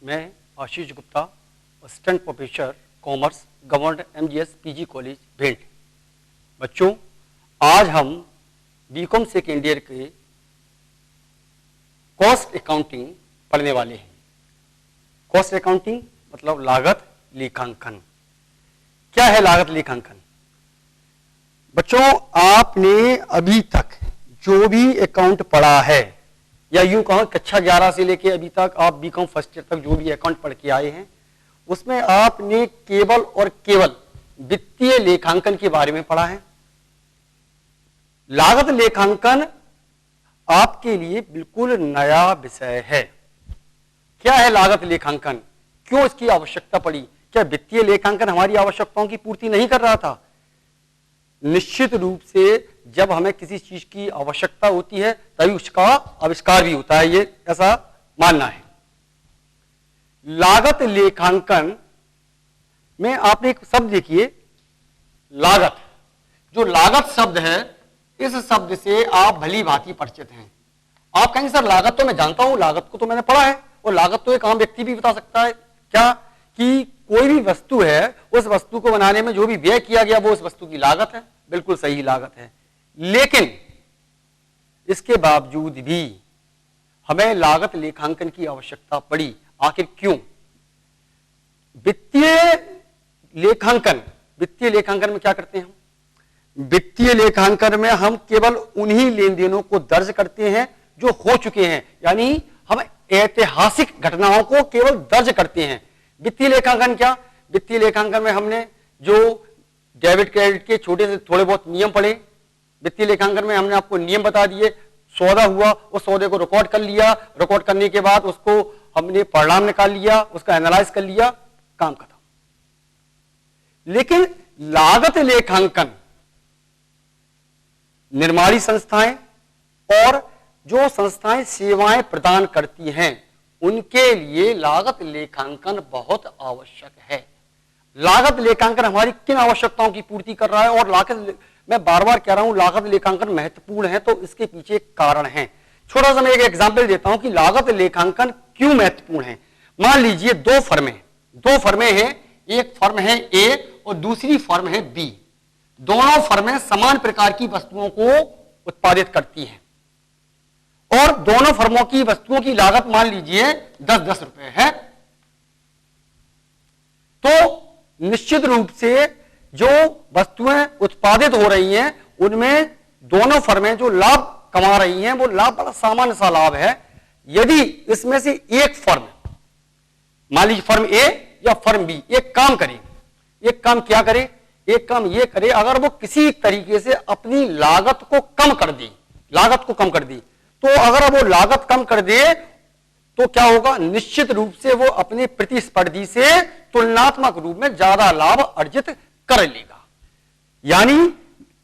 मैं Ashish Gupta, assistant professor commerce, government MGS PG college भेंट। बच्चों, आज हम बीकॉम सेकेंड ईयर के कॉस्ट अकाउंटिंग पढ़ने वाले हैं। कॉस्ट अकाउंटिंग मतलब लागत लेखांकन। क्या है लागत लेखांकन? बच्चों, आपने अभी तक जो भी अकाउंट पढ़ा है, या यूं कहो कक्षा 11 से लेके अभी तक आप बीकॉम फर्स्ट ईयर तक जो भी अकाउंट पढ़ के आए हैं, उसमें आपने केवल और केवल वित्तीय लेखांकन के बारे में पढ़ा है। लागत लेखांकन आपके लिए बिल्कुल नया विषय है। क्या है लागत लेखांकन? क्यों इसकी आवश्यकता पड़ी? क्या वित्तीय लेखांकन हमारी आवश्यकताओं की पूर्ति नहीं कर रहा था? निश्चित रूप से जब हमें किसी चीज की आवश्यकता होती है तभी उसका आविष्कार भी होता है, ये ऐसा मानना है। लागत लेखांकन में आपने एक शब्द देखिए, लागत। जो लागत शब्द है, इस शब्द से आप भली भांति परिचित हैं। आप कहेंगे सर लागत तो मैं जानता हूं, लागत को तो मैंने पढ़ा है, और लागत तो एक आम व्यक्ति भी बता सकता है। क्या कि कोई भी वस्तु है, उस वस्तु को बनाने में जो भी व्यय किया गया वो उस वस्तु की लागत है। बिल्कुल सही लागत है। लेकिन इसके बावजूद भी हमें लागत लेखांकन की आवश्यकता पड़ी। आखिर क्यों? वित्तीय लेखांकन में क्या करते हैं हम? वित्तीय लेखांकन में हम केवल उन्हीं लेन देनों को दर्ज करते हैं जो हो चुके हैं, यानी हम ऐतिहासिक घटनाओं को केवल दर्ज करते हैं। वित्तीय लेखांकन क्या? वित्तीय लेखांकन में हमने जो डेबिट क्रेडिट के छोटे से थोड़े बहुत नियम पढ़े। वित्तीय लेखांकन में हमने आपको नियम बता दिए। सौदा हुआ, उस सौदे को रिकॉर्ड कर लिया, रिकॉर्ड करने के बाद उसको हमने परिणाम निकाल लिया, उसका एनालाइज कर लिया, काम खत्म। लेकिन लागत लेखांकन निर्माणी संस्थाएं और जो संस्थाएं सेवाएं प्रदान करती हैं, उनके लिए लागत लेखांकन बहुत आवश्यक है। लागत लेखांकन हमारी किन आवश्यकताओं की पूर्ति कर रहा है? और लागत, मैं बार बार कह रहा हूं लागत लेखांकन महत्वपूर्ण है, तो इसके पीछे कारण है। छोटा सा मैं एक एग्जांपल देता हूं कि लागत लेखांकन क्यों महत्वपूर्ण है। मान लीजिए दो फर्में हैं, एक फर्म है ए और दूसरी फर्म है बी। दोनों फर्में समान प्रकार की वस्तुओं को उत्पादित करती हैं और दोनों फर्मों की वस्तुओं की लागत मान लीजिए 10-10 रुपए है। तो निश्चित रूप से जो वस्तुएं उत्पादित हो रही हैं, उनमें दोनों फर्में जो लाभ कमा रही हैं, वो लाभ बड़ा सामान्य सा लाभ है। यदि इसमें से एक फर्म, मान लीजिए फर्म ए या फर्म बी, एक काम करे, एक काम क्या करे? एक काम ये करे, अगर वो किसी तरीके से अपनी लागत को कम कर दी, तो अगर वो लागत कम कर दे तो क्या होगा? निश्चित रूप से वो अपने प्रतिस्पर्धी से तुलनात्मक रूप में ज्यादा लाभ अर्जित कर लेगा। यानी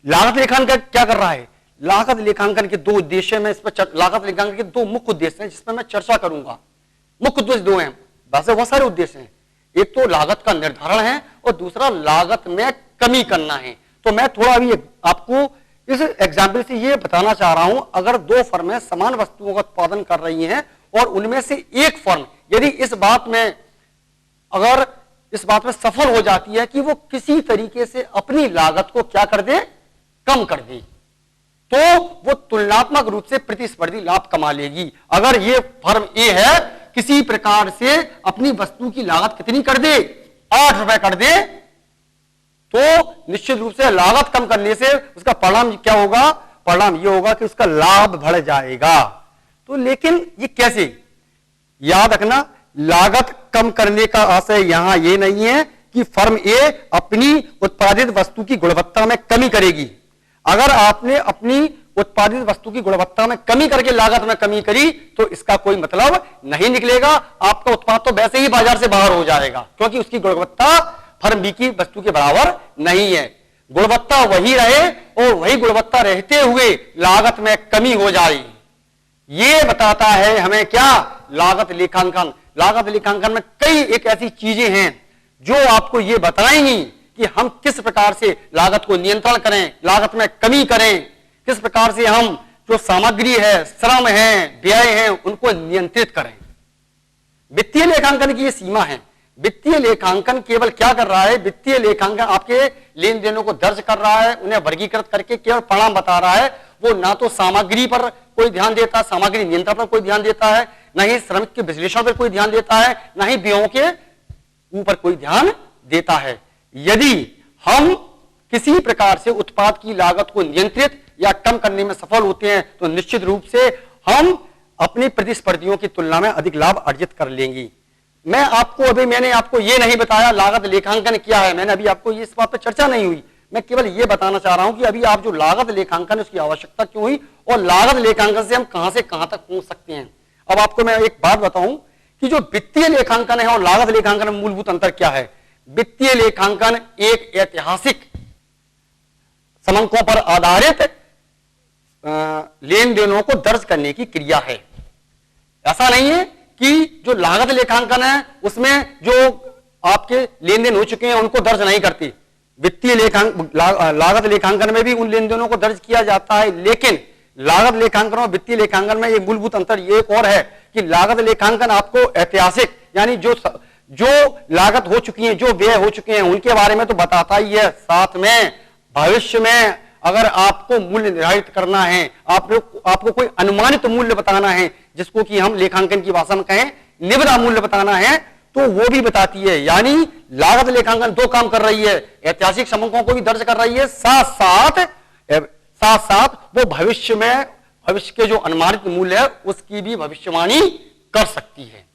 लागत लेखांकन क्या कर रहा है? लागत लेखांकन के दो उद्देश्य में, इस पर लागत लेखांकन के दो मुख्य उद्देश्य हैं जिसमें मैं चर्चा करूंगा। मुख्य उद्देश्य दो हैं, वैसे बहुत सारे उद्देश्य हैं। एक तो लागत का निर्धारण है और दूसरा लागत में कमी करना है। तो मैं थोड़ा अभी आपको इस एग्जाम्पल से ये बताना चाह रहा हूं, अगर दो फर्में समान वस्तुओं का उत्पादन कर रही हैं और उनमें से एक फर्म यदि इस बात में सफल हो जाती है कि वो किसी तरीके से अपनी लागत को क्या कर दे? कम कर दे, तो वो तुलनात्मक रूप से प्रतिस्पर्धी लाभ कमा लेगी। अगर ये फर्म ए है, किसी प्रकार से अपनी वस्तु की लागत कितनी कर दे? 8 रुपए कर दे, तो निश्चित रूप से लागत कम करने से उसका परिणाम क्या होगा? परिणाम ये होगा कि उसका लाभ बढ़ जाएगा। तो लेकिन ये कैसे? याद रखना, लागत कम करने का आशय यहां ये नहीं है कि फर्म ए अपनी उत्पादित वस्तु की गुणवत्ता में कमी करेगी। अगर आपने अपनी उत्पादित वस्तु की गुणवत्ता में कमी करके लागत में कमी करी तो इसका कोई मतलब नहीं निकलेगा। आपका उत्पाद तो वैसे ही बाजार से बाहर हो जाएगा, क्योंकि उसकी गुणवत्ता फर्म बी की वस्तु के बराबर नहीं है। गुणवत्ता वही रहे और वही गुणवत्ता रहते हुए लागत में कमी हो जाए, ये बताता है हमें क्या? लागत लेखांकन। लागत लेखांकन में कई एक ऐसी चीजें हैं जो आपको ये बताएंगी कि हम किस प्रकार से लागत को नियंत्रण करें, लागत में कमी करें, किस प्रकार से हम जो सामग्री है, श्रम है, व्यय है, उनको नियंत्रित करें। वित्तीय लेखांकन की ये सीमा है। वित्तीय लेखांकन केवल क्या कर रहा है, वित्तीय लेखांकन आपके लेन देनों को दर्ज कर रहा है, उन्हें वर्गीकृत करके केवल परिणाम बता रहा है। वो ना तो सामग्री पर कोई ध्यान देता, सामग्री नियंत्रण पर कोई ध्यान देता है, ना ही श्रमिक के विश्लेषण पर कोई ध्यान देता है, ना ही व्ययों के ऊपर कोई ध्यान देता है। यदि हम किसी प्रकार से उत्पाद की लागत को नियंत्रित या कम करने में सफल होते हैं तो निश्चित रूप से हम अपनी प्रतिस्पर्धियों की तुलना में अधिक लाभ अर्जित कर लेंगे। मैंने आपको यह नहीं बताया लागत लेखांकन क्या है, मैंने अभी आपको इस बात पर चर्चा नहीं हुई। मैं केवल यह बताना चाह रहा हूं कि अभी आप जो लागत लेखांकन उसकी आवश्यकता क्यों हुई और लागत लेखांकन से हम कहां से कहां तक पहुंच सकते हैं। अब आपको मैं एक बात बताऊं कि जो वित्तीय लेखांकन है और लागत लेखांकन में मूलभूत अंतर क्या है। वित्तीय लेखांकन एक ऐतिहासिक समंकों पर आधारित लेन देनों को दर्ज करने की क्रिया है। ऐसा नहीं है कि जो लागत लेखांकन है उसमें जो आपके लेन देन हो चुके हैं उनको दर्ज नहीं करती। वित्तीय लागत लेखांकन में भी उन लेन देनों को दर्ज किया जाता है, लेकिन लागत लेखांकन और वित्तीय लेखांकन में एक मूलभूत अंतर ये एक और है कि लागत लेखांकन आपको ऐतिहासिक यानी जो लागत हो चुकी है, जो व्यय हो चुके हैं उनके बारे में तो बताता ही है, साथ में भविष्य में अगर आपको मूल्य निर्धारित करना है, आपको कोई अनुमानित मूल्य बताना है, जिसको कि हम लेखांकन की भाषा में कहें निविदा मूल्य बताना है, तो वो भी बताती है। यानी लागत लेखांकन दो काम कर रही है, ऐतिहासिक समंकों को भी दर्ज कर रही है, साथ साथ वो भविष्य के जो अनुमानित मूल्य है उसकी भी भविष्यवाणी कर सकती है।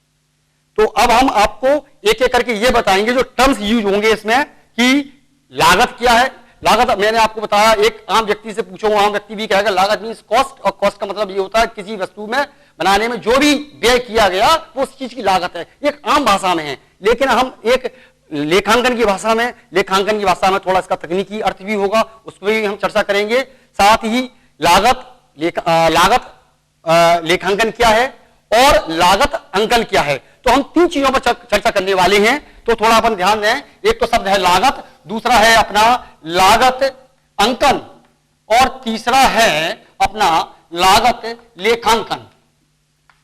तो अब हम आपको एक एक करके ये बताएंगे जो टर्म्स यूज होंगे इसमें कि लागत क्या है। लागत मैंने आपको बताया, एक आम व्यक्ति से पूछो, आम व्यक्ति भी कहेगा लागत मींस कॉस्ट, और कॉस्ट का मतलब ये होता है किसी वस्तु में बनाने में जो भी व्यय किया गया वो उस चीज की लागत है। एक आम भाषा में है, लेकिन हम एक लेखांकन की भाषा में थोड़ा इसका तकनीकी अर्थ भी होगा, उस पर भी हम चर्चा करेंगे। साथ ही लागत लेखांकन क्या है और लागत अंकन क्या है, तो हम तीन चीजों पर चर्चा करने वाले हैं। तो थोड़ा अपन ध्यान दें, एक तो शब्द है लागत, दूसरा है अपना लागत अंकन और तीसरा है अपना लागत लेखांकन।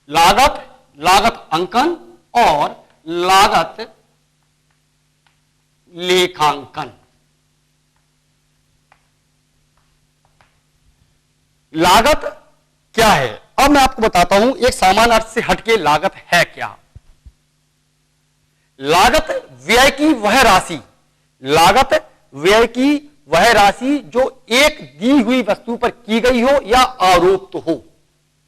लागत अंकन और लागत लेखांकन। लागत क्या है, अब मैं आपको बताता हूं एक सामान्य अर्थ से हटके लागत है क्या। लागत व्यय की वह राशि जो एक दी हुई वस्तु पर की गई हो या आरोपित हो।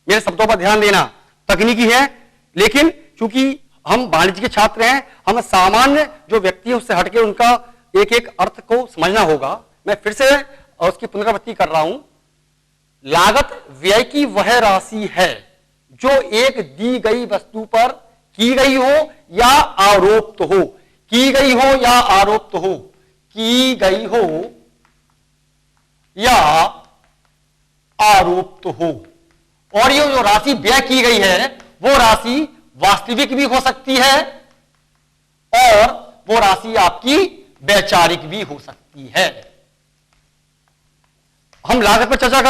मेरे शब्दों पर ध्यान देना, तकनीकी है, लेकिन चूंकि हम वाणिज्य के छात्र हैं, हम सामान्य जो व्यक्ति है उससे हटके उनका एक एक अर्थ को समझना होगा। मैं फिर से उसकी पुनरावृत्ति कर रहा हूं। लागत व्यय की वह राशि है जो एक दी गई वस्तु पर की गई हो या आरोपित हो, की गई हो या आरोपित हो, की गई हो या आरोपित हो। और ये जो राशि व्यय की गई है वो राशि वास्तविक भी हो सकती है और वो राशि आपकी वैचारिक भी हो सकती है। हम लागत पर चर्चा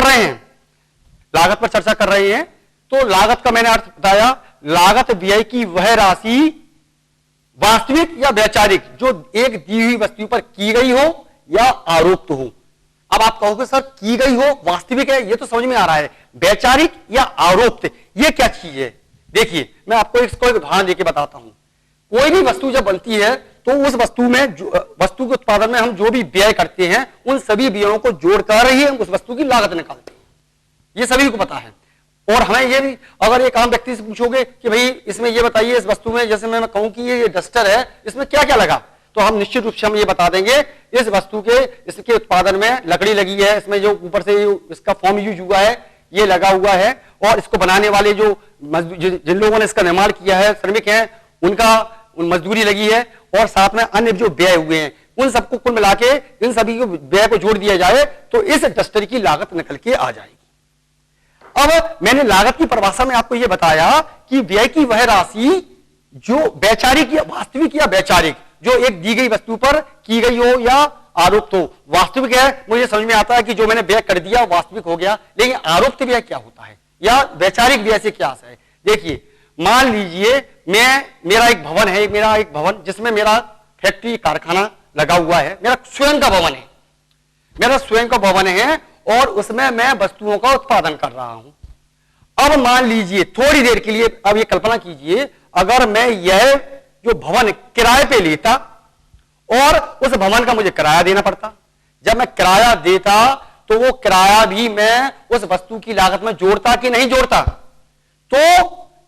कर रहे हैं, तो लागत का मैंने अर्थ बताया, लागत व्यय की वह राशि वास्तविक या वैचारिक जो एक दी हुई वस्तु पर की गई हो या आरोपित हो। अब आप कहोगे सर की गई हो वास्तविक है, ये तो समझ में आ रहा है, वैचारिक या आरोपित ये क्या चीज है। देखिए मैं आपको इसको एक उदाहरण देके बताता हूं। कोई भी वस्तु जब बनती है तो उस वस्तु के उत्पादन में हम जो भी व्यय करते हैं उन सभी व्ययों को जोड़कर ही हम उस वस्तु की लागत निकालते हैं, ये सभी को पता है। और हमें ये भी, अगर एक आम व्यक्ति से पूछोगे कि भाई इसमें ये बताइए इस वस्तु में, जैसे मैं कहूं कि ये डस्टर है, इसमें क्या क्या लगा, तो हम निश्चित रूप से हम ये बता देंगे इस वस्तु के इसके उत्पादन में लकड़ी लगी है, इसमें जो ऊपर से इसका फॉर्म यूज हुआ है ये लगा हुआ है, और इसको बनाने वाले जो जिन लोगों ने इसका निर्माण किया है श्रमिक हैं उनका मजदूरी लगी है, और साथ में अन्य जो व्यय हुए हैं उन सबको कुल मिला के इन सभी व्यय को जोड़ दिया जाए तो इस डस्टर की लागत निकल के आ जाएगी। अब मैंने लागत की परिभाषा में आपको यह बताया कि व्यय की वह राशि जो वैचारिक या वास्तविक या वैचारिक जो एक दी गई वस्तु पर की गई हो या आरोपित हो। वास्तविक है मुझे समझ में आता है कि जो मैंने व्यय कर दिया वास्तविक हो गया, लेकिन आरोपित व्यय क्या होता है या वैचारिक व्यय से क्या है। देखिए मान लीजिए मेरा एक भवन जिसमें मेरा फैक्ट्री कारखाना लगा हुआ है, मेरा स्वयं का भवन है और उसमें मैं वस्तुओं का उत्पादन कर रहा हूं। अब मान लीजिए थोड़ी देर के लिए, अब ये कल्पना कीजिए, अगर मैं यह जो भवन किराए पे लेता और उस भवन का मुझे किराया देना पड़ता, जब मैं किराया देता तो वो किराया भी मैं उस वस्तु की लागत में जोड़ता कि नहीं जोड़ता? तो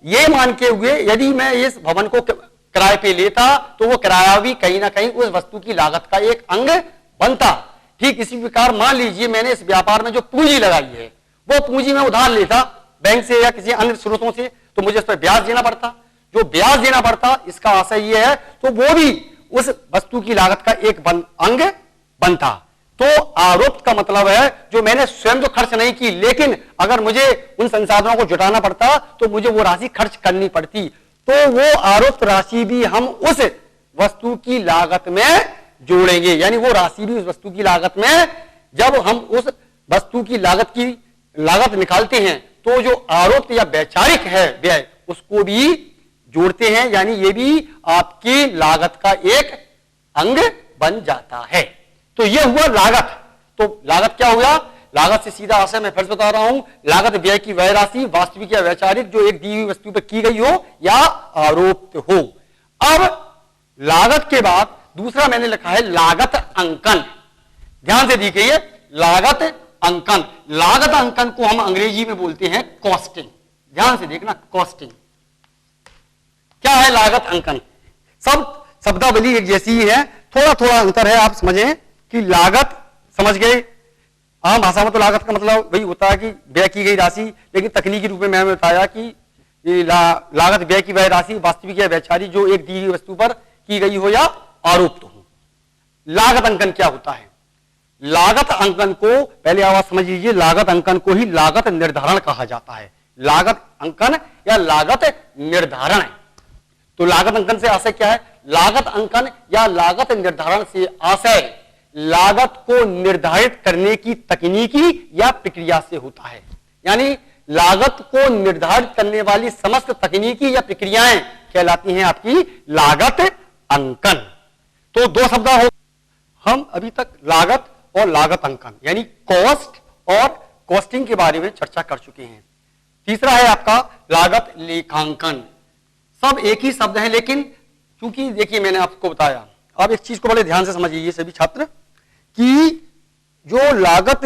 ये मान के हुए यदि मैं इस भवन को किराए पे लेता तो वो किराया भी कहीं ना कहीं उस वस्तु की लागत का एक अंग बनता। ठीक इसी प्रकार मान लीजिए मैंने इस व्यापार में जो पूंजी लगाई है वो पूंजी में उधार लेता बैंक से या किसी अन्य स्रोतों से, तो मुझे इस पर ब्याज देना पड़ता। जो ब्याज देना पड़ता इसका आशय यह है तो वो भी उस वस्तु की लागत का एक अंग बनता। तो आरोप का मतलब है जो मैंने स्वयं तो खर्च नहीं की, लेकिन अगर मुझे उन संसाधनों को जुटाना पड़ता तो मुझे वो राशि खर्च करनी पड़ती, तो वो आरोप राशि भी हम उस वस्तु की लागत में जोड़ेंगे। यानी वो राशि भी उस वस्तु की लागत में, जब हम उस वस्तु की लागत निकालते हैं तो जो आरोप या वैचारिक है व्यय उसको भी जोड़ते हैं, यानी ये भी आपकी लागत का एक अंग बन जाता है। तो ये हुआ लागत। तो लागत क्या हुआ? लागत से सीधा आशय मैं फिर बता रहा हूं, लागत व्यय की वह राशि वास्तविक या वैचारिक जो एक दी हुई वस्तु पर की गई हो या आरोपित हो। अब लागत के बाद दूसरा मैंने लिखा है लागत अंकन। ध्यान से देखिए, लागत अंकन। लागत अंकन को हम अंग्रेजी में बोलते हैं कॉस्टिंग। ध्यान से देखना, कॉस्टिंग क्या है? लागत अंकन। सब शब्दावली एक जैसी ही है, थोड़ा थोड़ा अंतर है। आप समझें कि लागत समझ गए, आम भाषा में तो लागत का मतलब वही होता है कि व्यय की गई राशि, लेकिन तकनीकी रूप में मैंने बताया कि लागत व्यय की वह राशि वास्तविक या वैचारिक जो एक दी गई वस्तु पर की गई हो या आरोपित हो। लागत अंकन क्या होता है? लागत अंकन को पहले आवाज समझ लीजिए, लागत अंकन को ही लागत निर्धारण कहा जाता है। लागत अंकन या लागत निर्धारण। तो लागत अंकन से आशय क्या है? लागत अंकन या लागत निर्धारण से आशय लागत को निर्धारित करने की तकनीकी या प्रक्रिया से होता है। यानी लागत को निर्धारित करने वाली समस्त तकनीकी या प्रक्रियाएं कहलाती हैं आपकी लागत अंकन। तो दो शब्द हो, हम अभी तक लागत और लागत अंकन यानी कॉस्ट और कॉस्टिंग के बारे में चर्चा कर चुके हैं। तीसरा है आपका लागत लेखांकन। सब एक ही शब्द है, लेकिन क्योंकि देखिए मैंने आपको बताया, आप एक चीज को बड़े ध्यान से समझिए सभी छात्र, कि जो लागत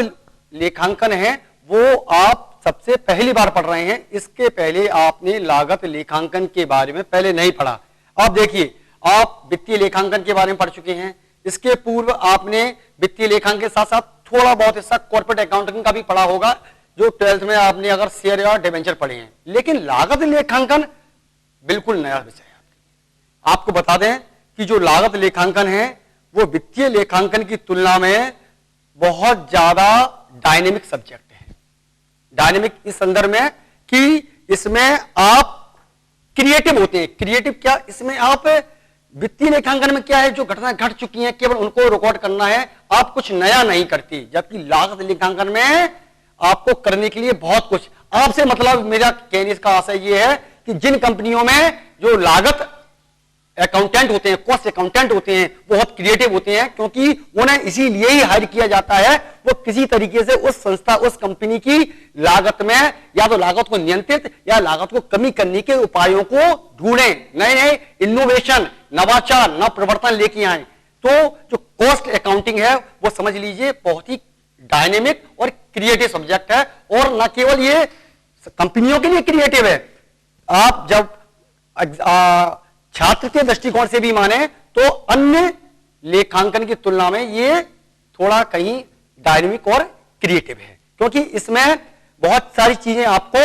लेखांकन है वो आप सबसे पहली बार पढ़ रहे हैं। इसके पहले आपने लागत लेखांकन के बारे में पहले नहीं पढ़ा। आप देखिए, आप वित्तीय लेखांकन के बारे में पढ़ चुके हैं, इसके पूर्व आपने वित्तीय लेखांकन के साथ साथ थोड़ा बहुत हिस्सा कॉर्पोरेट अकाउंटिंग का भी पढ़ा होगा, जो 12th में आपने अगर शेयर या डिबेंचर पढ़े हैं। लेकिन लागत लेखांकन बिल्कुल नया विषय है। आपको बता दें कि जो लागत लेखांकन है वो वित्तीय लेखांकन की तुलना में बहुत ज्यादा डायनेमिक सब्जेक्ट है। डायनेमिक इस संदर्भ में कि इसमें आप क्रिएटिव होते हैं। क्रिएटिव क्या? इसमें आप वित्तीय लेखांकन में क्या है, जो घटनाएं घट चुकी हैं केवल उनको रिकॉर्ड करना है, आप कुछ नया नहीं करती। जबकि लागत लेखांकन में आपको करने के लिए बहुत कुछ, आपसे मतलब मेरा कहने का आशय यह है कि जिन कंपनियों में जो लागत अकाउंटेंट होते हैं, कॉस्ट अकाउंटेंट होते हैं, बहुत क्रिएटिव होते हैं, क्योंकि उन्हें इसीलिए ही हायर किया जाता है। वो किसी तरीके से उस संस्था, उस कंपनी की लागत में या तो लागत को नियंत्रित या लागत को कमी करने के उपायों को ढूंढें, नए नए इनोवेशन, नवाचार, नव प्रवर्तन लेके आए। तो जो कॉस्ट अकाउंटिंग है वो समझ लीजिए बहुत ही डायनेमिक और क्रिएटिव सब्जेक्ट है। और न केवल ये कंपनियों के लिए क्रिएटिव है, आप जब छात्र के दृष्टिकोण से भी माने तो अन्य लेखांकन की तुलना में ये थोड़ा कहीं डायनेमिक और क्रिएटिव है, क्योंकि इसमें बहुत सारी चीजें आपको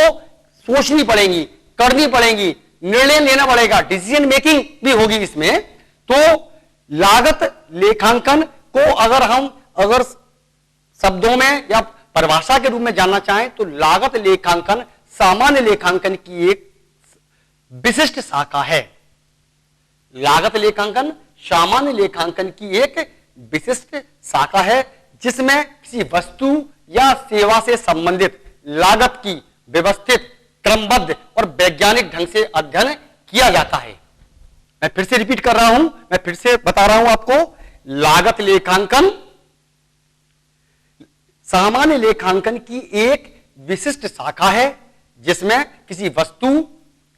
सोचनी पड़ेंगी, करनी पड़ेंगी, निर्णय लेना पड़ेगा, डिसीजन मेकिंग भी होगी इसमें। तो लागत लेखांकन को अगर शब्दों में या परिभाषा के रूप में जानना चाहें तो लागत लेखांकन सामान्य लेखांकन की एक विशिष्ट शाखा है। लागत लेखांकन सामान्य लेखांकन की एक विशिष्ट शाखा है, जिसमें किसी वस्तु या सेवा से संबंधित लागत की व्यवस्थित, क्रमबद्ध और वैज्ञानिक ढंग से अध्ययन किया जाता है। मैं फिर से रिपीट कर रहा हूं, मैं फिर से बता रहा हूं आपको, लागत लेखांकन सामान्य लेखांकन की एक विशिष्ट शाखा है जिसमें किसी वस्तु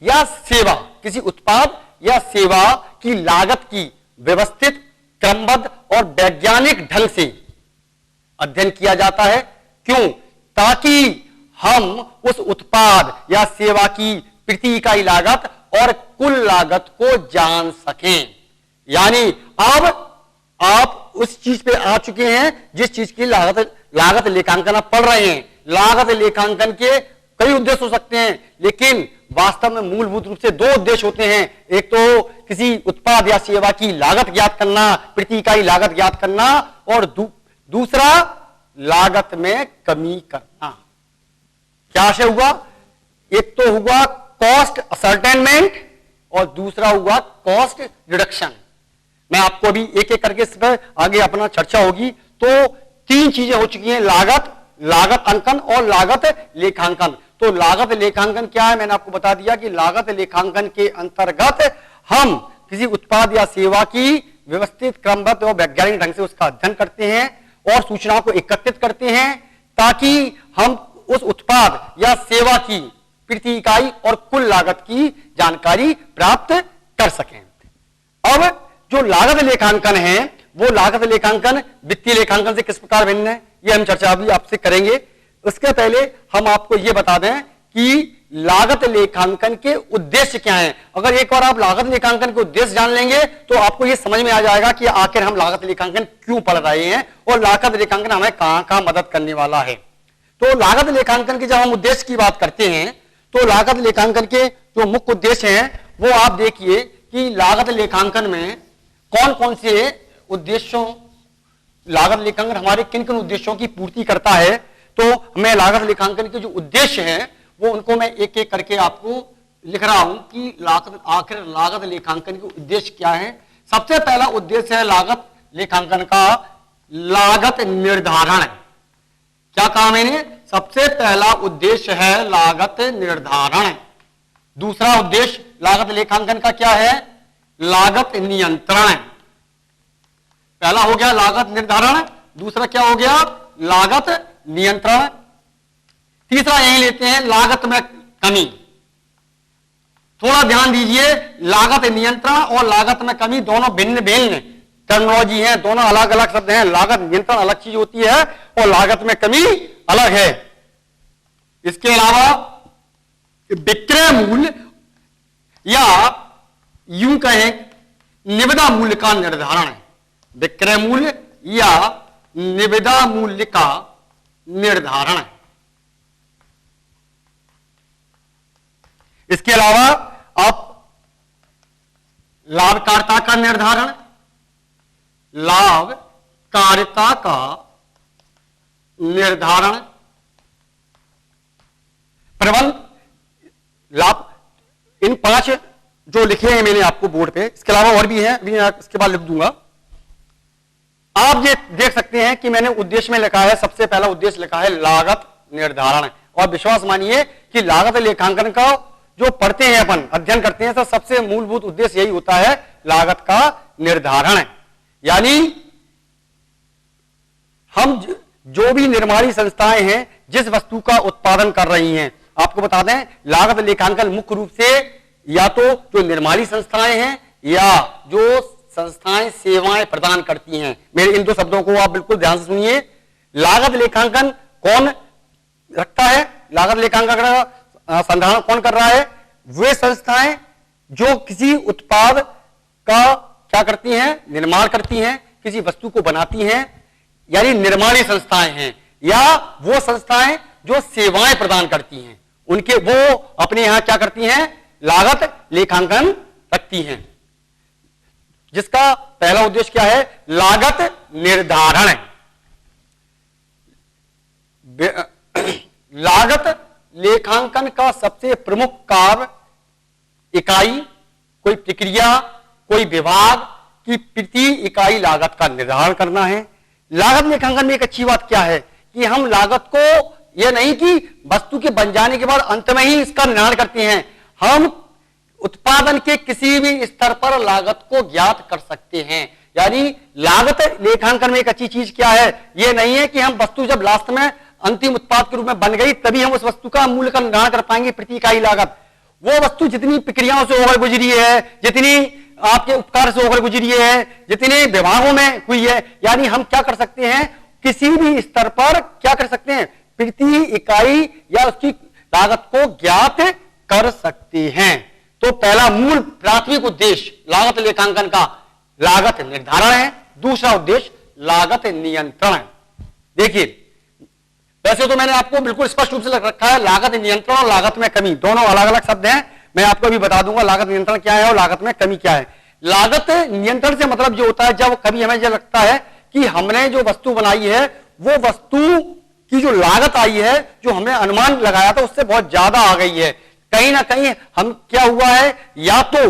या सेवा, किसी उत्पाद या सेवा की लागत की व्यवस्थित, क्रमबद्ध और वैज्ञानिक ढंग से अध्ययन किया जाता है। क्यों? ताकि हम उस उत्पाद या सेवा की प्रति इकाई लागत और कुल लागत को जान सकें। यानी अब आप उस चीज पे आ चुके हैं जिस चीज की लागत लेखांकन आप पढ़ रहे हैं। लागत लेखांकन के कई उद्देश्य हो सकते हैं, लेकिन वास्तव में मूलभूत रूप से दो उद्देश्य होते हैं। एक तो किसी उत्पाद या सेवा की लागत ज्ञात करना, प्रति इकाई लागत ज्ञात करना, और दूसरा लागत में कमी करना। क्या आशय हुआ? एक तो हुआ कॉस्ट असर्टेनमेंट और दूसरा हुआ कॉस्ट रिडक्शन। मैं आपको अभी एक एक करके इस पर आगे अपना चर्चा होगी। तो तीन चीजें हो चुकी हैं, लागत अंकन और लागत लेखांकन। तो लागत लेखांकन क्या है? मैंने आपको बता दिया कि लागत लेखांकन के अंतर्गत हम किसी उत्पाद या सेवा की व्यवस्थित, क्रमबद्ध और वैज्ञानिक ढंग से उसका अध्ययन करते हैं और सूचनाओं को एकत्रित करते हैं ताकि हम उस उत्पाद या सेवा की प्रति इकाई और कुल लागत की जानकारी प्राप्त कर सकें। अब जो लागत लेखांकन है, वो लागत लेखांकन वित्तीय लेखांकन से किस प्रकार भिन्न है, ये हम चर्चा अभी आपसे करेंगे। उसके पहले हम आपको ये बता दें कि लागत लेखांकन के उद्देश्य क्या हैं। अगर एक बार आप लागत लेखांकन के उद्देश्य जान लेंगे तो आपको ये समझ में आ जाएगा कि आखिर हम लागत लेखांकन क्यों पढ़ रहे हैं और लागत लेखांकन हमें कहां मदद करने वाला है। तो लागत लेखांकन के जब हम उद्देश्य की बात करते हैं तो लागत लेखांकन के जो मुख्य उद्देश्य हैं वो आप देखिए कि लागत लेखांकन में कौन कौन से उद्देश्यों, लागत लेखांकन हमारे किन किन उद्देश्यों की पूर्ति करता है। तो मैं लागत लेखांकन के जो उद्देश्य हैं वो उनको मैं एक एक करके आपको लिख रहा हूं कि आखिर लागत लेखांकन के उद्देश्य क्या है। सबसे पहला उद्देश्य है लागत लेखांकन का लागत निर्धारण। क्या कहा मैंने? सबसे पहला उद्देश्य है लागत निर्धारण। दूसरा उद्देश्य लागत लेखांकन का क्या है? लागत नियंत्रण। पहला हो गया लागत निर्धारण, दूसरा क्या हो गया? लागत नियंत्रण। तीसरा यही लेते हैं लागत में कमी। थोड़ा ध्यान दीजिए, लागत नियंत्रण और लागत में कमी दोनों भिन्न भिन्न टर्मिनोलॉजी हैं, दोनों अलग अलग शब्द हैं। लागत नियंत्रण अलग चीज होती है और लागत में कमी अलग है। इसके अलावा विक्रय मूल्य या यूं कहें निविदा मूल्य का निर्धारण है। विक्रय मूल्य या निविदा मूल्य का निर्धारण है। इसके अलावा आप लाभकारिता का निर्धारण, लाभकारिता का निर्धारण, प्रबंध लाभ, इन 5 जो लिखे हैं मैंने आपको बोर्ड पे, इसके अलावा और भी हैं, अभी इसके बाद लिख दूंगा। आप ये देख सकते हैं कि मैंने उद्देश्य में लिखा है, सबसे पहला उद्देश्य लिखा है लागत निर्धारण। और विश्वास मानिए कि लागत लेखांकन का जो पढ़ते हैं अपन, अध्ययन करते हैं, तो सबसे मूलभूत उद्देश्य यही होता है लागत का निर्धारण। यानी हम जो भी निर्माणी संस्थाएं हैं जिस वस्तु का उत्पादन कर रही हैं, आपको बता दें लागत लेखांकन मुख्य रूप से या तो जो निर्माणी संस्थाएं हैं या जो संस्थाएं सेवाएं प्रदान करती हैं। मेरे इन दो शब्दों को आप बिल्कुल ध्यान से सुनिए। लागत लेखांकन कौन रखता है? लागत लेखांकन का संधारण कौन कर रहा है? वे संस्थाएं जो किसी उत्पाद का क्या करती हैं? निर्माण करती हैं, किसी वस्तु को बनाती हैं, यानी निर्माणी संस्थाएं हैं। या वो संस्थाएं जो सेवाएं प्रदान करती हैं, उनके वो अपने यहां क्या करती हैं? लागत लेखांकन रखती हैं, जिसका पहला उद्देश्य क्या है? लागत निर्धारण। लागत लेखांकन का सबसे प्रमुख कार्य इकाई, कोई प्रक्रिया, कोई विभाग की प्रति इकाई लागत का निर्धारण करना है। लागत लेखांकन में एक अच्छी बात क्या है कि हम लागत को यह नहीं कि वस्तु के बन जाने के बाद अंत में ही इसका निर्धारण करते हैं, हम उत्पादन के किसी भी स्तर पर लागत को ज्ञात कर सकते हैं। यानी लागत लेखांकन में एक अच्छी चीज क्या है, यह नहीं है कि हम वस्तु जब लास्ट में अंतिम उत्पाद के रूप में बन गई तभी हम उस वस्तु का मूल्य का निर्धारण कर पाएंगे प्रति इकाई लागत। वो वस्तु जितनी प्रक्रियाओं से होकर गुजरी है, जितनी आपके उपकार से होकर गुजरी है, जितने विभागों में हुई है, यानी हम क्या कर सकते हैं, किसी भी स्तर पर क्या कर सकते हैं, प्रति इकाई या उसकी लागत को ज्ञात कर सकते हैं। तो पहला मूल प्राथमिक उद्देश्य लागत लेखांकन का लागत निर्धारण है, दूसरा उद्देश्य लागत नियंत्रण है। देखिए वैसे तो मैंने आपको बिल्कुल स्पष्ट रूप से लग रखा है, लागत नियंत्रण और लागत में कमी दोनों अलग अलग शब्द हैं। मैं आपको अभी बता दूंगा लागत नियंत्रण क्या है और लागत में कमी क्या है। लागत नियंत्रण से मतलब जो होता है, जब कभी हमें जो लगता है कि हमने जो वस्तु बनाई है वो वस्तु की जो लागत आई है, जो हमने अनुमान लगाया था उससे बहुत ज्यादा आ गई है, कहीं ना कहीं हम क्या हुआ है, या तो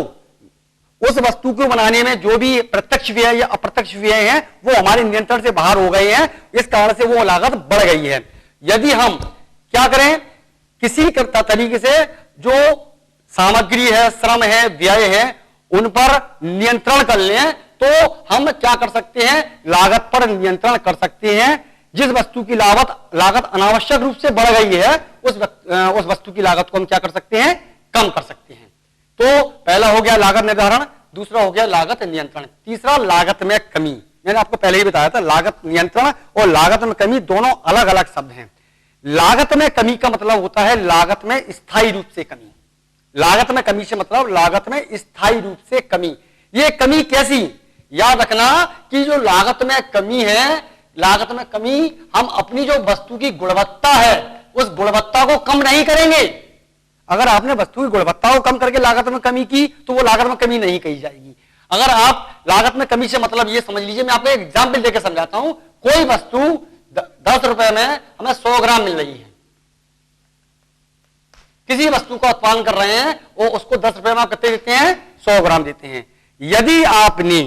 उस वस्तु को बनाने में जो भी प्रत्यक्ष व्यय या अप्रत्यक्ष व्यय है वो हमारे नियंत्रण से बाहर हो गए हैं, इस कारण से वो लागत बढ़ गई है। यदि हम क्या करें, किसी तरीके से जो सामग्री है, श्रम है, व्यय है, उन पर नियंत्रण कर लें तो हम क्या कर सकते हैं, लागत पर नियंत्रण कर सकते हैं। जिस वस्तु की लागत अनावश्यक रूप से बढ़ गई है उस वस्तु की लागत को हम क्या कर सकते हैं, कम कर सकते हैं। तो पहला हो गया लागत निर्धारण, दूसरा हो गया लागत नियंत्रण, तीसरा लागत में कमी। मैंने आपको पहले ही बताया था लागत नियंत्रण और लागत में कमी दोनों अलग अलग शब्द हैं। लागत में कमी का मतलब होता है लागत में स्थायी रूप से कमी। लागत में कमी से मतलब लागत में स्थायी रूप से कमी। ये कमी कैसी, याद रखना कि जो लागत में कमी है, लागत में कमी हम अपनी जो वस्तु की गुणवत्ता है उस गुणवत्ता को कम नहीं करेंगे। अगर आपने वस्तु की गुणवत्ता को कम करके लागत में कमी की तो वो लागत में कमी नहीं कही जाएगी। अगर आप लागत में कमी से मतलब ये समझ लीजिए, मैं आपको एक एग्जाम्पल देकर समझाता हूं। कोई वस्तु 10 रुपए में हमें 100 ग्राम मिल रही है, किसी वस्तु का उत्पादन कर रहे हैं और उसको 10 रुपए में आप कितने देते हैं, 100 ग्राम देते हैं। यदि आपने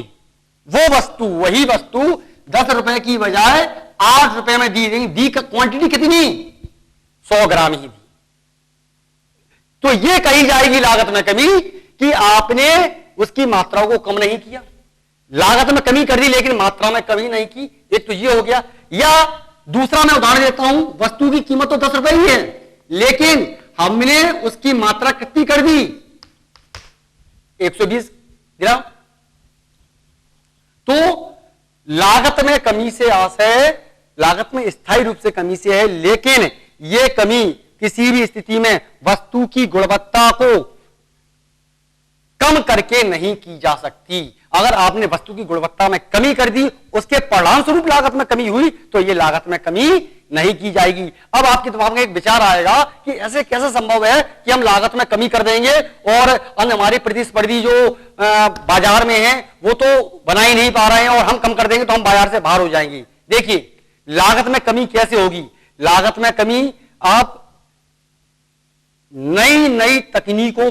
वो वस्तु, वही वस्तु 10 रुपए की बजाय 8 रुपए में दी क्वांटिटी कितनी, 100 ग्राम ही दी, तो ये कही जाएगी लागत में कमी कि आपने उसकी मात्रा को कम नहीं किया। लागत में कमी कर दी लेकिन मात्रा में कमी नहीं की, एक तो ये हो गया। या दूसरा मैं उदाहरण देता हूं, वस्तु की कीमत तो 10 रुपए ही है लेकिन हमने उसकी मात्रा कितनी कर दी, 120 ग्राम। तो लागत में कमी से आशय लागत में स्थायी रूप से कमी से है, लेकिन यह कमी किसी भी स्थिति में वस्तु की गुणवत्ता को कम करके नहीं की जा सकती। अगर आपने वस्तु की गुणवत्ता में कमी कर दी, उसके परिणाम स्वरूप लागत में कमी हुई तो यह लागत में कमी नहीं की जाएगी। अब आपके दिमाग में एक विचार आएगा कि ऐसे कैसे संभव है कि हम लागत में कमी कर देंगे और अन्य हमारे प्रतिस्पर्धी जो बाजार में हैं वो तो बना ही नहीं पा रहे हैं और हम कम कर देंगे तो हम बाजार से बाहर हो जाएंगे। देखिए लागत में कमी कैसे होगी, लागत में कमी आप नई नई तकनीकों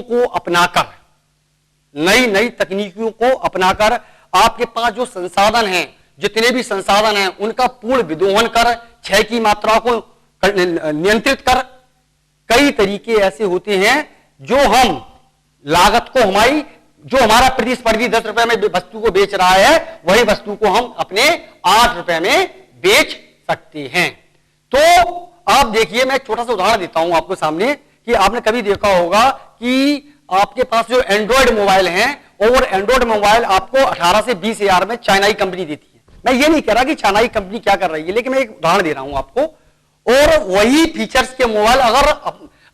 को अपनाकर आपके पास जो संसाधन हैं, जितने भी संसाधन हैं उनका पूर्ण विदोहन कर, क्षय की मात्रा को नियंत्रित कर, कई तरीके ऐसे होते हैं जो हम लागत को जो हमारा प्रतिस्पर्धी 10 रुपए में वस्तु को बेच रहा है वही वस्तु को हम अपने 8 रुपए में बेच सकते हैं। तो आप देखिए, मैं एक छोटा सा उदाहरण देता हूं आपको सामने कि आपने कभी देखा होगा कि आपके पास जो एंड्रॉयड मोबाइल हैं और एंड्रॉयड मोबाइल आपको 18 से 20 हजार में चाइनाई कंपनी देती है। मैं ये नहीं कह रहा कि चाइनाई कंपनी क्या कर रही है, लेकिन मैं एक उदाहरण दे रहा हूं आपको। और वही फीचर्स के मोबाइल अगर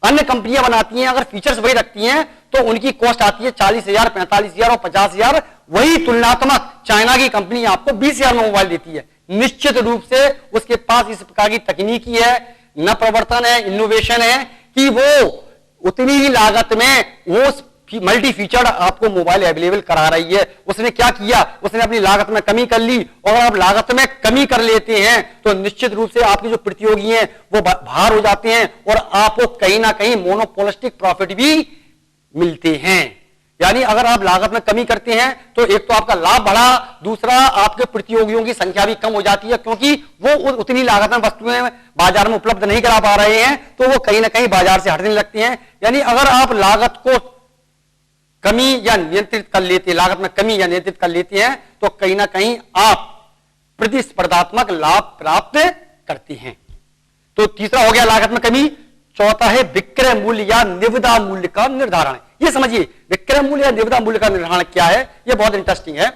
अन्य कंपनियां बनाती हैं, अगर फीचर्स वही रखती हैं तो उनकी कॉस्ट आती है 40,000, 45,000 और 50,000। वही तुलनात्मक चाइना की कंपनी आपको 20,000 में मोबाइल देती है। निश्चित रूप से उसके पास इस प्रकार की तकनीकी है, न प्रवर्तन है, इनोवेशन है कि वो उतनी ही लागत में वो मल्टी फीचर्ड आपको मोबाइल अवेलेबल करा रही है। उसने क्या किया, उसने अपनी लागत में कमी कर ली, और आप लागत में कमी कर लेते हैं तो निश्चित रूप से आपके जो प्रतियोगी हैं वो बाहर हो जाते हैं और आपको कहीं ना कहीं मोनोपोलिस्टिक प्रॉफिट भी मिलते हैं। यानी अगर आप लागत में कमी करते हैं तो एक तो आपका लाभ बढ़ा, दूसरा आपके प्रतियोगियों की संख्या भी कम हो जाती है क्योंकि वो उतनी लागत में वस्तुएं बाजार में उपलब्ध नहीं करा पा रहे हैं तो वो कहीं ना कहीं बाजार से हटने लगती हैं। यानी अगर आप लागत को कमी या नियंत्रित कर लेते हैं, लागत में कमी या नियंत्रित कर लेते हैं, तो कहीं ना कहीं आप प्रतिस्पर्धात्मक लाभ प्राप्त करते हैं। तो तीसरा हो गया लागत में कमी। चौथा है विक्रय मूल्य या निविदा मूल्य का निर्धारण। ये समझिए विक्रय मूल्य या निविदा मूल्य का निर्धारण क्या है, ये बहुत इंटरेस्टिंग है।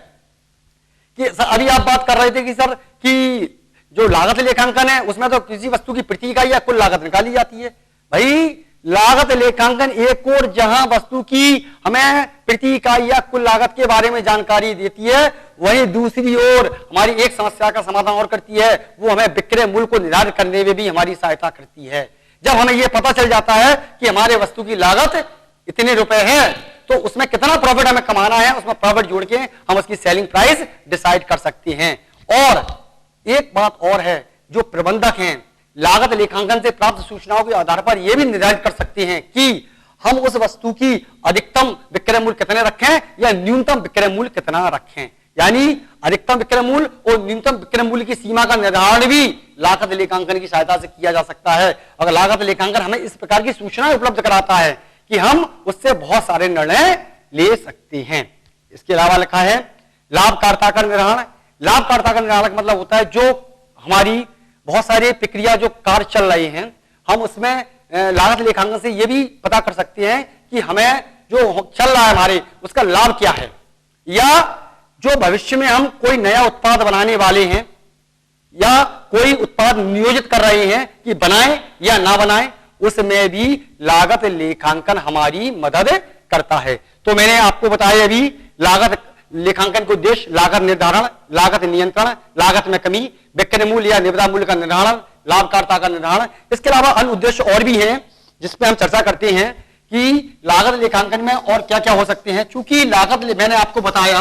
कि सर अभी आप बात कर रहे थे कि सर कि जो लागत लेखांकन है उसमें तो किसी वस्तु की प्रति इकाई या कुल लागत निकाली जाती है। भाई लागत लेखांकन एक और जहां वस्तु की हमें प्रति इकाई या कुल लागत के बारे में जानकारी देती है, वहीं दूसरी ओर हमारी एक समस्या का समाधान और करती है, वो हमें विक्रय मूल्य को निर्धारित करने में भी हमारी सहायता करती है। जब हमें यह पता चल जाता है कि हमारे वस्तु की लागत इतने रुपए है, तो उसमें कितना प्रॉफिट हमें कमाना है, उसमें प्रॉफिट जोड़ के हम उसकी सेलिंग प्राइस डिसाइड कर सकते हैं। और एक बात और है, जो प्रबंधक हैं लागत लेखांकन से प्राप्त सूचनाओं के आधार पर यह भी निर्धारित कर सकते हैं कि हम उस वस्तु की अधिकतम विक्रय मूल्य कितने रखें या न्यूनतम विक्रय मूल्य कितना रखें। यानी अधिकतम विक्रय मूल्य और न्यूनतम विक्रय मूल्य की सीमा का निर्धारण भी लागत लेखांकन की सहायता से किया जा सकता है। अगर लागत लेखांकन हमें इस प्रकार की सूचनाएं उपलब्ध कराता है कि हम उससे बहुत सारे निर्णय ले सकते हैं। इसके अलावा लिखा है लाभकारिता का निर्धारण। लाभकारिता का निर्धारण का मतलब होता है जो हमारी बहुत सारी प्रक्रिया जो कार्य चल रहे हैं, हम उसमें लागत लेखांकन से यह भी पता कर सकते हैं कि हमें जो चल रहा है हमारे उसका लाभ क्या है, या जो भविष्य में हम कोई नया उत्पाद बनाने वाले हैं या कोई उत्पाद नियोजित कर रहे हैं कि बनाएं या ना बनाएं, उसमें भी लागत लेखांकन हमारी मदद करता है। तो मैंने आपको बताया अभी लागत लेखांकन के उद्देश्य लागत निर्धारण, लागत नियंत्रण, लागत में कमी, विक्रय मूल्य या निविदा मूल्य का निर्धारण, लाभकारिता का निर्धारण। इसके अलावा अन्य उद्देश्य और भी हैं जिसपे हम चर्चा करते हैं कि लागत लेखांकन में और क्या क्या हो सकते हैं। चूंकि लागत मैंने आपको बताया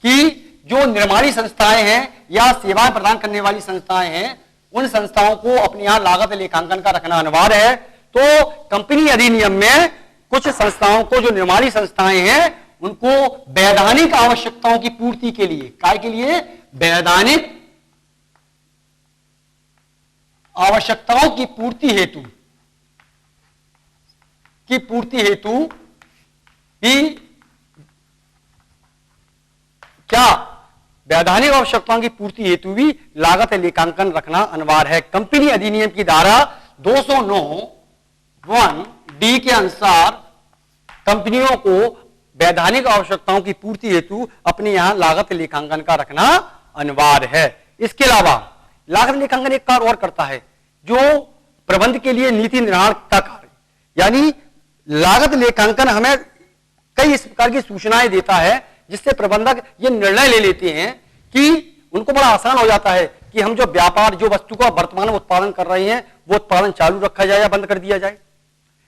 कि जो निर्माणी संस्थाएं हैं या सेवाएं प्रदान करने वाली संस्थाएं हैं, उन संस्थाओं को अपने यहां लागत लेखांकन का रखना अनिवार्य है। तो कंपनी अधिनियम में कुछ संस्थाओं को, जो निर्माणी संस्थाएं हैं, उनको वैधानिक आवश्यकताओं की पूर्ति के लिए, काय के लिए, वैधानिक आवश्यकताओं की पूर्ति हेतु भी क्या, वैधानिक आवश्यकताओं की पूर्ति हेतु भी लागत लेखांकन रखना अनिवार्य है। कंपनी अधिनियम की धारा 209(1)(d) के अनुसार कंपनियों को वैधानिक आवश्यकताओं की पूर्ति हेतु अपने यहां लागत लेखांकन का रखना अनिवार्य है। इसके अलावा लागत लेखांकन एक कार्य और करता है जो प्रबंध के लिए नीति निर्माण का कार्य, यानी लागत लेखांकन हमें कई इस प्रकार की सूचनाएं देता है जिससे प्रबंधक ये निर्णय ले लेते हैं कि उनको बड़ा आसान हो जाता है कि हम जो व्यापार, जो वस्तु का वर्तमान में उत्पादन कर रहे हैं, वो उत्पादन चालू रखा जाए या बंद कर दिया जाए,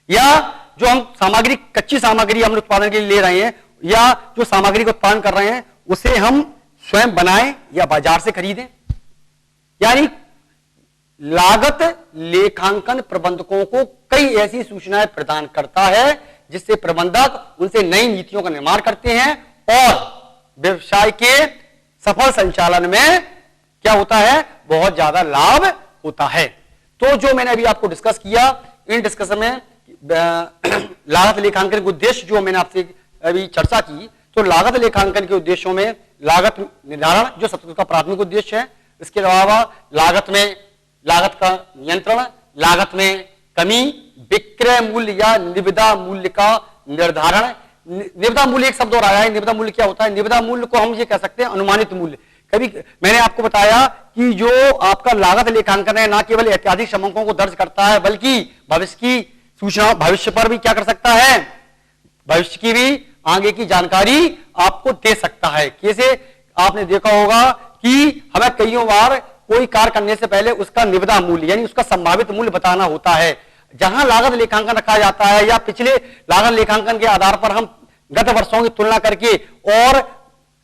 या जो हम सामग्री, कच्ची सामग्री हम उत्पादन के लिए ले रहे हैं या जो सामग्री का उत्पादन कर रहे हैं उसे हम स्वयं बनाएं या बाजार से खरीदें। यानी लागत लेखांकन प्रबंधकों को कई ऐसी सूचनाएं प्रदान करता है जिससे प्रबंधक उनसे नई नीतियों का निर्माण करते हैं और व्यवसाय के सफल संचालन में क्या होता है, बहुत ज्यादा लाभ होता है। तो जो मैंने अभी आपको डिस्कस किया, इन डिस्कशन में लागत लेखांकन के उद्देश्य जो मैंने आपसे अभी चर्चा की, तो लागत लेखांकन के उद्देश्यों में लागत निर्धारण जो सबसे उसका प्राथमिक उद्देश्य है, इसके अलावा लागत का नियंत्रण, लागत में कमी, विक्रय मूल्य या निविदा मूल्य का निर्धारण। निविदा मूल्य एक शब्द और आया है। निविदा मूल्य क्या होता है? निविदा मूल्य को हम ये कह सकते हैं अनुमानित मूल्य। कभी मैंने आपको बताया कि जो आपका लागत लेखांकन है ना केवल ऐतिहासिक समकों को दर्ज करता है बल्कि भविष्य की सूचना, भविष्य पर भी क्या कर सकता है, भविष्य की भी आगे की जानकारी आपको दे सकता है। कैसे? आपने देखा होगा कि हमें कई बार कोई कार्य करने से पहले उसका निविदा मूल्य यानी उसका संभावित मूल्य बताना होता है। जहां लागत लेखांकन रखा जाता है या पिछले लागत लेखांकन के आधार पर हम गत वर्षों की तुलना करके और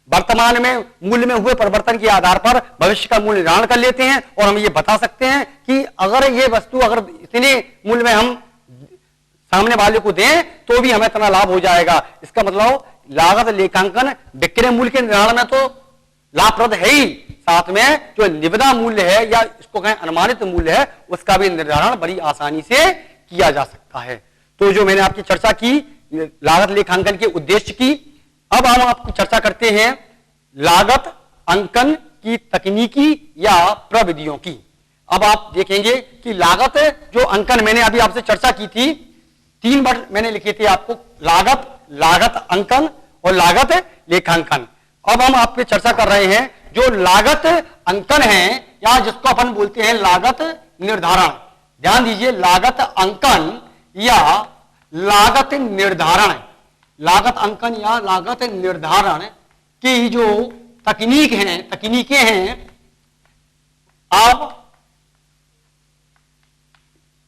वर्तमान में मूल्य में हुए परिवर्तन के आधार पर भविष्य का मूल्य निर्धारण कर लेते हैं और हम ये बता सकते हैं कि अगर ये वस्तु अगर इतने मूल्य में हम सामने वाले को दें तो भी हमें इतना लाभ हो जाएगा। इसका मतलब लागत लेखांकन विक्रय मूल्य के निर्धारण में तो लाभप्रद है ही, साथ में जो निविदा मूल्य है या इसको कहें अनुमानित मूल्य है उसका भी निर्धारण बड़ी आसानी से किया जा सकता है। तो जो मैंने आपकी चर्चा की लागत लेखांकन के उद्देश्य की। अब हम आपको चर्चा करते हैं लागत अंकन की तकनीकी या प्रविधियों की। अब आप देखेंगे कि लागत जो अंकन मैंने अभी आपसे चर्चा की थी, 3 वर्ड मैंने लिखे थे आपको, लागत, लागत अंकन और लागत लेखांकन। अब हम आप पे चर्चा कर रहे हैं जो लागत अंकन है या जिसको अपन बोलते हैं लागत निर्धारण। ध्यान दीजिए, लागत अंकन या लागत निर्धारण, लागत अंकन या लागत निर्धारण की जो तकनीकें हैं अब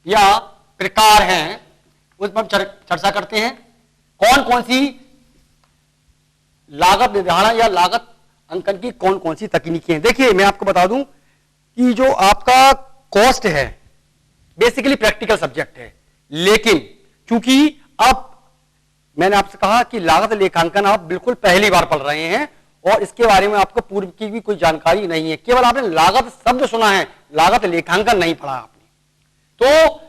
या प्रकार हैं, उस पर चर्चा करते हैं। कौन कौन सी लागत निर्धारण या लागत अंकन की कौन कौन सी तकनीकें हैं। देखिए मैं आपको बता दूं कि जो आपका कॉस्ट है बेसिकली प्रैक्टिकल सब्जेक्ट है, लेकिन चूंकि अब मैंने आपसे कहा कि लागत लेखांकन आप बिल्कुल पहली बार पढ़ रहे हैं और इसके बारे में आपको पूर्व की भी कोई जानकारी नहीं है, केवल आपने लागत शब्द सुना है, लागत लेखांकन नहीं पढ़ा आपने। तो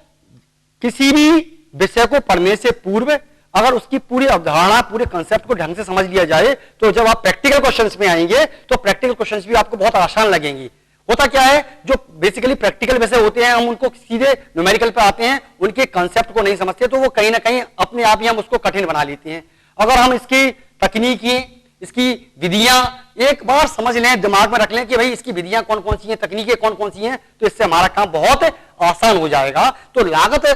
किसी भी विषय को पढ़ने से पूर्व अगर उसकी पूरी अवधारणा, पूरे कंसेप्ट को ढंग से समझ लिया जाए तो जब आप प्रैक्टिकल क्वेश्चंस में आएंगे तो प्रैक्टिकल क्वेश्चंस भी आपको बहुत आसान लगेंगे। होता क्या है, जो बेसिकली प्रैक्टिकल विषय होते हैं हम उनको सीधे न्यूमेरिकल पे आते हैं, उनके कंसेप्ट को नहीं समझते तो वो कहीं ना कहीं अपने आप ही हम उसको कठिन बना लेते हैं। अगर हम इसकी तकनीकी, इसकी विधियां एक बार समझ लें, दिमाग में रख लें कि भाई इसकी विधियां कौन कौन सी हैं, तकनीकें कौन कौन सी हैं, तो इससे हमारा काम बहुत आसान हो जाएगा। तो लागत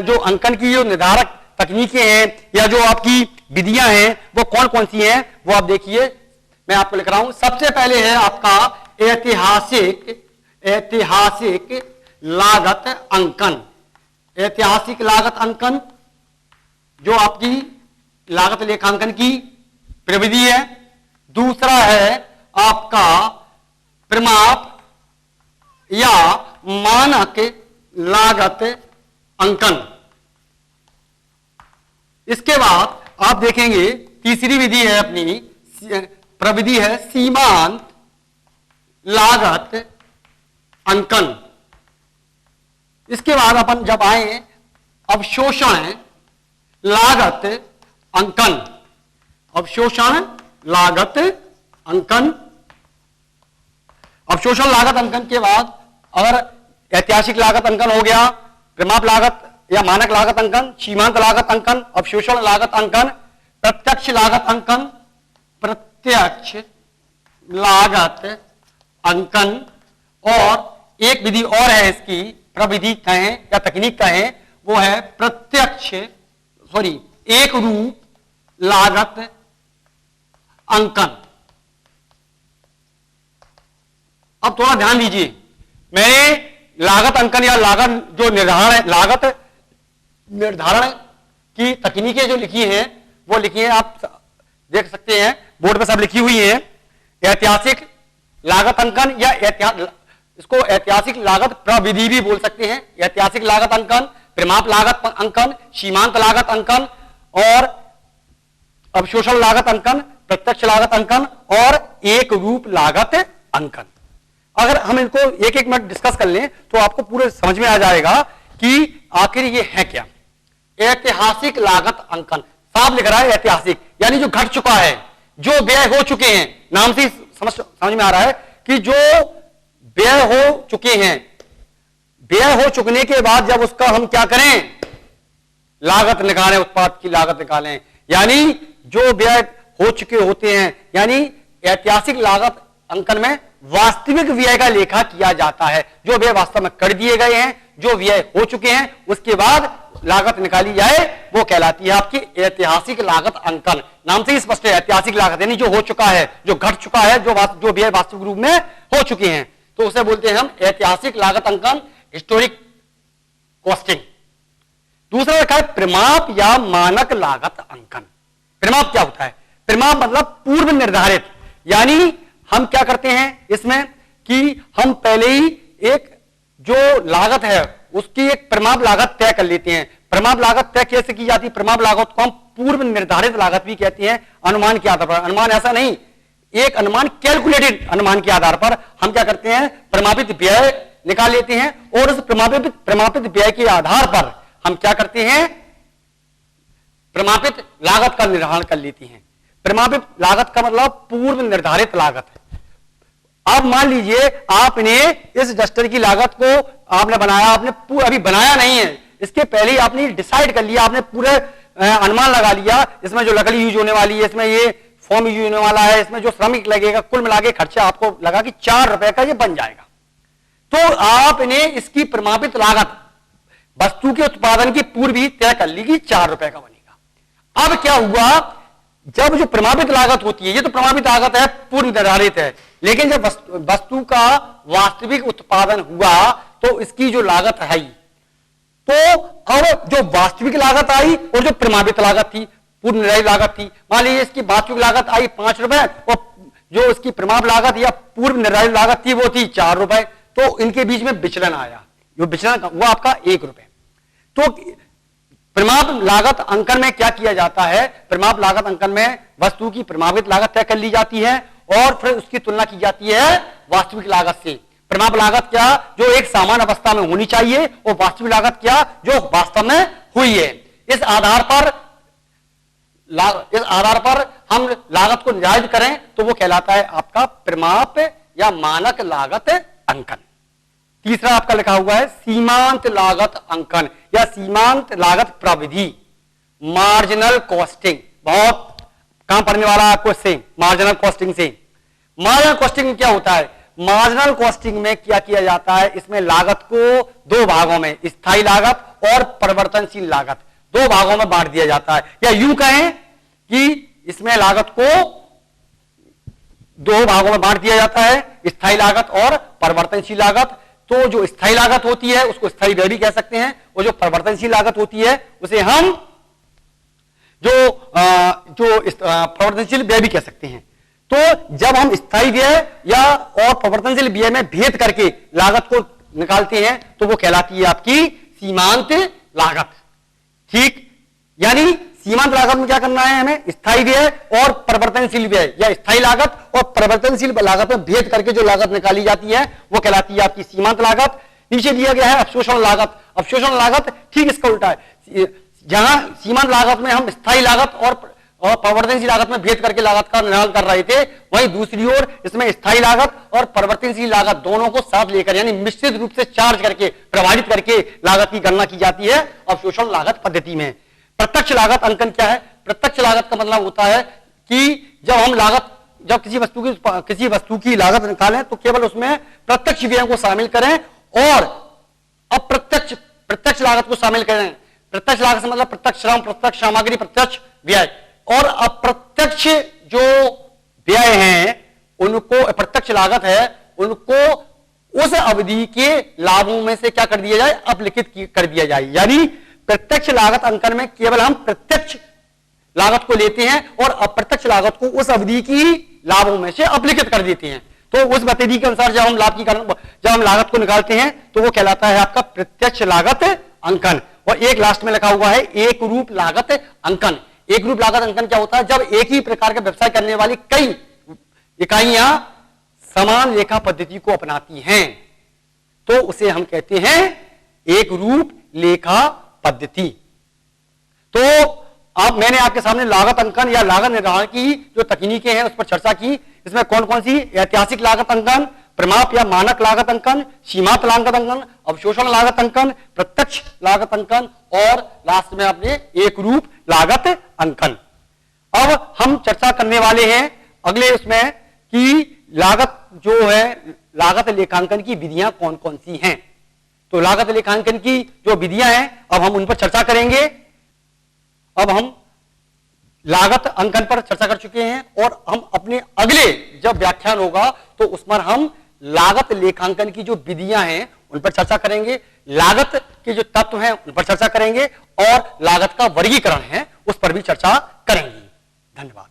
जो अंकन की जो निर्धारक तकनीकें हैं या जो आपकी विधियां हैं वो कौन कौन सी हैं, वो आप देखिए, मैं आपको लिख रहा हूं। सबसे पहले है आपका ऐतिहासिक लागत अंकन। ऐतिहासिक लागत अंकन जो आपकी लागत लेखांकन की प्रविधि है। दूसरा है आपका परिमाप या मानक लागत अंकन। इसके बाद आप देखेंगे तीसरी विधि है अपनी प्रविधि है सीमांत लागत अंकन। इसके बाद अपन जब आए अवशोषण लागत अंकन, अवशोषण लागत अंकन। अवशोषण लागत अंकन के बाद अगर ऐतिहासिक लागत अंकन हो गया, परिमाप लागत या मानक लागत अंकन, सीमांत लागत अंकन, अवशोषण लागत अंकन, प्रत्यक्ष लागत अंकन, प्रत्यक्ष लागत अंकन, और एक विधि और है इसकी, प्रविधि कहें या तकनीक कहें, वो है एक रूप लागत अंकन। अब थोड़ा ध्यान दीजिए, मैंने लागत अंकन या लागत जो निर्धारण है, लागत निर्धारण की तकनीकें जो लिखी हैं वो लिखी हैं, आप देख सकते हैं बोर्ड पे सब लिखी हुई हैं। ऐतिहासिक लागत अंकन या इसको ऐतिहासिक लागत प्रविधि भी बोल सकते हैं। ऐतिहासिक लागत अंकन, परिमाप लागत अंकन, सीमांत लागत अंकन और अवशोषण लागत अंकन, प्रत्यक्ष लागत अंकन और एक रूप लागत अंकन। अगर हम इनको एक एक मिनट डिस्कस कर लें तो आपको पूरे समझ में आ जाएगा कि आखिर ये है क्या। ऐतिहासिक लागत अंकन साफ लिख रहा है, ऐतिहासिक यानी जो घट चुका है, जो व्यय हो चुके हैं, नाम से समझ में आ रहा है कि जो व्यय हो चुके हैं, व्यय हो चुकने के बाद जब उसका हम क्या करें, लागत निकालें, उत्पाद की लागत निकालें, यानी जो व्यय हो चुके होते हैं, यानी ऐतिहासिक लागत अंकन में वास्तविक व्यय का लेखा किया जाता है। जो व्यय वास्तव में कर दिए गए हैं, जो व्यय हो चुके हैं, उसके बाद लागत निकाली जाए, वो कहलाती है आपकी ऐतिहासिक लागत अंकन। नाम से ही स्पष्ट है, ऐतिहासिक लागत यानी जो हो चुका है, जो घट चुका है, जो व्यय वास्तविक रूप में हो चुके हैं, तो उसे बोलते हैं हम ऐतिहासिक लागत अंकन, हिस्टोरिक कॉस्टिंग। दूसरा रखा है परिमाप या मानक लागत अंकन। परिमाप क्या होता है? परिमाप मतलब पूर्व निर्धारित, यानी हम क्या करते हैं इसमें कि हम पहले ही एक जो लागत है उसकी एक परिमाप लागत तय कर लेते हैं। परिमाप लागत तय कैसे की जाती है? परिमाप लागत को हम पूर्व निर्धारित लागत भी कहते हैं, अनुमान के आधार पर। अनुमान ऐसा नहीं, एक अनुमान कैलकुलेटेड अनुमान के आधार पर हम क्या करते हैं, परिमापित व्यय निकाल लेते हैं और उस परिमापित व्यय के आधार पर हम क्या करते हैं, प्रमापित लागत का निर्धारण कर लेती हैं। प्रमापित लागत का मतलब पूर्व निर्धारित लागत है। अब मान लीजिए आपने इस डस्टर की लागत को आपने बनाया, आपने अभी बनाया नहीं है, इसके पहले ही आपने डिसाइड कर लिया, आपने पूरे अनुमान लगा लिया, इसमें जो लकड़ी यूज होने वाली है, इसमें ये फॉर्म यूज होने वाला है, इसमें जो श्रमिक लगेगा, कुल मिला के खर्चा आपको लगा कि 4 रुपए का ये बन जाएगा। तो आपने इसकी प्रमापित लागत वस्तु के उत्पादन की पूर्व ही तय कर ली कि 4 रुपए का बनेगा। अब क्या हुआ, जब जो प्रमापित लागत होती है, ये तो प्रमापित लागत है, पूर्व निर्धारित है, लेकिन जब वस्तु का वास्तविक उत्पादन हुआ तो इसकी जो लागत है, तो अब जो वास्तविक लागत आई और जो प्रमापित लागत थी, पूर्व निर्धारित लागत थी, मान लीजिए इसकी वास्तविक लागत आई 5 रुपए और जो इसकी प्रमाप लागत या पूर्व निर्धारित लागत थी वो थी 4 रुपए, तो इनके बीच में विचलन आया, जो विचलन हुआ आपका 1 रुपए। तो प्रमाप लागत अंकन में क्या किया जाता है, प्रमाप लागत अंकन में वस्तु की प्रमापित लागत तय कर ली जाती है और फिर उसकी तुलना की जाती है वास्तविक लागत से। प्रमाप लागत क्या, जो एक सामान्य अवस्था में होनी चाहिए, और वास्तविक लागत क्या, जो वास्तव में हुई है। इस आधार पर हम लागत को निर्धारित करें तो वो कहलाता है आपका प्रमाप या मानक लागत अंकन। तीसरा आपका लिखा हुआ है सीमांत लागत अंकन या सीमांत लागत प्रविधि, मार्जिनल कॉस्टिंग। बहुत काम पड़ने वाला आपको इससे, मार्जिनल कॉस्टिंग से। मार्जिनल कॉस्टिंग में क्या होता है, मार्जिनल कॉस्टिंग में क्या किया जाता है, इसमें लागत को 2 भागों में, स्थायी लागत और परिवर्तनशील लागत, 2 भागों में बांट दिया जाता है। या यूं कहें कि इसमें लागत को 2 भागों में बांट दिया जाता है, स्थायी लागत और परिवर्तनशील लागत। तो जो स्थायी लागत होती है उसको स्थायी व्यय भी कह सकते हैं, और जो परिवर्तनशील लागत होती है उसे हम जो परिवर्तनशील व्यय भी कह सकते हैं। तो जब हम स्थायी व्यय या और परिवर्तनशील व्यय में भेद करके लागत को निकालते हैं तो वो कहलाती है आपकी सीमांत लागत। ठीक, यानी सीमांत लागत में क्या करना है, हमें स्थायी व्यय और परिवर्तनशील व्यय या स्थायी लागत और परिवर्तनशील लागत में भेद करके जो लागत निकाली जाती है वो कहलाती है आपकी सीमांत लागत। नीचे दिया गया है अवशोषण लागत। अवशोषण लागत ठीक इसका उल्टा है, जहां सीमांत लागत में हम स्थायी लागत और परिवर्तनशील लागत में भेद करके लागत का निर्धारण कर रहे थे, वहीं दूसरी ओर इसमें स्थायी लागत और परिवर्तनशील लागत दोनों को साथ लेकर यानी मिश्रित रूप से चार्ज करके प्रभावित करके लागत की गणना की जाती है अवशोषण लागत पद्धति में। प्रत्यक्ष लागत अंकन क्या है, प्रत्यक्ष लागत का मतलब होता है कि जब किसी वस्तु की लागत निकालें तो केवल उसमें प्रत्यक्ष व्यय को शामिल करें और प्रत्यक्ष लागत को शामिल करें। प्रत्यक्ष लागत से मतलब प्रत्यक्ष श्रम, प्रत्यक्ष सामग्री, प्रत्यक्ष व्यय। और अप्रत्यक्ष जो व्यय हैं उनको, प्रत्यक्ष लागत है, उनको उस अवधि के लाभों में से क्या कर दिया जाए, अपलिखित कर दिया जाए। यानी प्रत्यक्ष लागत अंकन में केवल हम प्रत्यक्ष लागत को लेते हैं और अप्रत्यक्ष लागत को उस अवधि की लाभों में से अपलिखित कर देते हैं। तो उस विधि के अनुसार जब हम लागत को निकालते हैं तो वो कहलाता है आपका प्रत्यक्ष लागत अंकन। और एक लास्ट में लिखा हुआ है एक रूप लागत अंकन। एक रूप लागत अंकन क्या होता है, जब एक ही प्रकार का व्यवसाय करने वाली कई इकाइयां समान लेखा पद्धति को अपनाती हैं तो उसे हम कहते हैं एक रूप लेखा पद्धति। तो अब मैंने आपके सामने लागत अंकन या लागत निर्धारण की जो तकनीकें हैं उस पर चर्चा की। इसमें कौन कौन सी, ऐतिहासिक लागत अंकन, प्रमाप या मानक लागत अंकन, सीमांत लागत अंकन, अवशोषण लागत अंकन, प्रत्यक्ष लागत अंकन और लास्ट में आपने एक रूप लागत अंकन। अब हम चर्चा करने वाले हैं अगले उसमें कि लागत जो है, लागत लेखांकन की विधियां कौन कौन सी हैं। तो लागत लेखांकन की जो विधियां हैं अब हम उन पर चर्चा करेंगे। अब हम लागत अंकन पर चर्चा कर चुके हैं और हम अपने अगले जब व्याख्यान होगा तो उस पर हम लागत लेखांकन की जो विधियां हैं उन पर चर्चा करेंगे, लागत के जो तत्व हैं उन पर चर्चा करेंगे और लागत का वर्गीकरण है उस पर भी चर्चा करेंगे। धन्यवाद।